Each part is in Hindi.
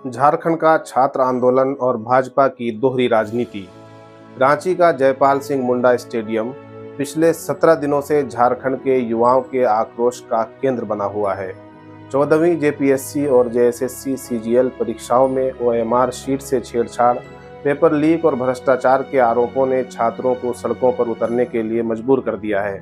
झारखंड का छात्र आंदोलन और भाजपा की दोहरी राजनीति। रांची का जयपाल सिंह मुंडा स्टेडियम पिछले 17 दिनों से झारखंड के युवाओं के आक्रोश का केंद्र बना हुआ है। 14वीं जेपीएससी और जेएसएससी सीजीएल परीक्षाओं में ओएमआर शीट से छेड़छाड़, पेपर लीक और भ्रष्टाचार के आरोपों ने छात्रों को सड़कों पर उतरने के लिए मजबूर कर दिया है।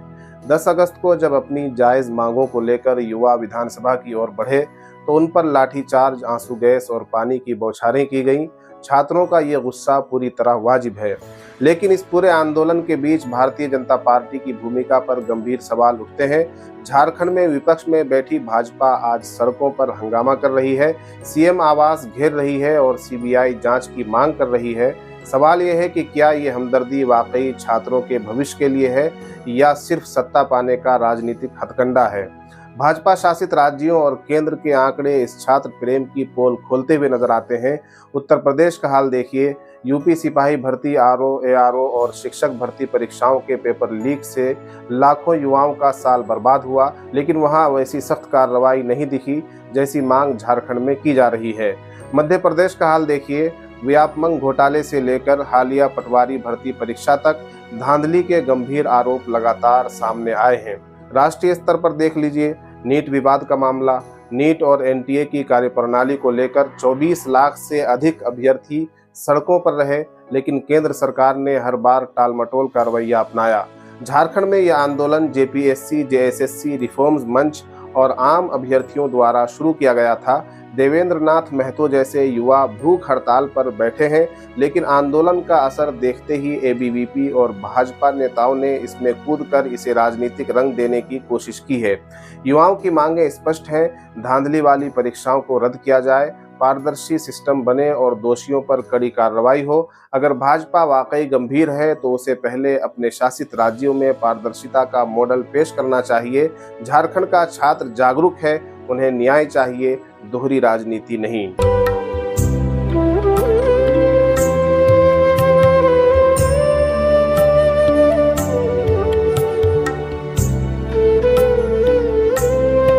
10 अगस्त को जब अपनी जायज मांगों को लेकर युवा विधानसभा की ओर बढ़े तो उन पर लाठीचार्ज, आंसू गैस और पानी की बौछारें की गईं। छात्रों का ये गुस्सा पूरी तरह वाजिब है, लेकिन इस पूरे आंदोलन के बीच भारतीय जनता पार्टी की भूमिका पर गंभीर सवाल उठते हैं। झारखंड में विपक्ष में बैठी भाजपा आज सड़कों पर हंगामा कर रही है, सीएम आवास घेर रही है और सीबीआई जांच की मांग कर रही है। सवाल यह है कि क्या ये हमदर्दी वाकई छात्रों के भविष्य के लिए है या सिर्फ सत्ता पाने का राजनीतिक हथकंडा है। भाजपा शासित राज्यों और केंद्र के आंकड़े इस छात्र प्रेम की पोल खोलते हुए नजर आते हैं। उत्तर प्रदेश का हाल देखिए। यूपी सिपाही भर्ती, आरओ, एआरओ और शिक्षक भर्ती परीक्षाओं के पेपर लीक से लाखों युवाओं का साल बर्बाद हुआ, लेकिन वहां वैसी सख्त कार्रवाई नहीं दिखी जैसी मांग झारखंड में की जा रही है। मध्य प्रदेश का हाल देखिए। व्यापमं घोटाले से लेकर हालिया पटवारी भर्ती परीक्षा तक धांधली के गंभीर आरोप लगातार सामने आए हैं। राष्ट्रीय स्तर पर देख लीजिए, नीट विवाद का मामला। नीट और एनटीए की कार्यप्रणाली को लेकर 24 लाख से अधिक अभ्यर्थी सड़कों पर रहे, लेकिन केंद्र सरकार ने हर बार टालमटोल का रवैया अपनाया। झारखंड में यह आंदोलन जेपीएससी, जेएसएससी रिफॉर्म्स मंच और आम अभ्यर्थियों द्वारा शुरू किया गया था। देवेंद्र नाथ महतो जैसे युवा भूख हड़ताल पर बैठे हैं, लेकिन आंदोलन का असर देखते ही एबीवीपी और भाजपा नेताओं ने इसमें कूदकर इसे राजनीतिक रंग देने की कोशिश की है। युवाओं की मांगें स्पष्ट हैं। धांधली वाली परीक्षाओं को रद्द किया जाए, पारदर्शी सिस्टम बने और दोषियों पर कड़ी कार्रवाई हो। अगर भाजपा वाकई गंभीर है तो उसे पहले अपने शासित राज्यों में पारदर्शिता का मॉडल पेश करना चाहिए। झारखंड का छात्र जागरूक है, उन्हें न्याय चाहिए, दोहरी राजनीति नहीं।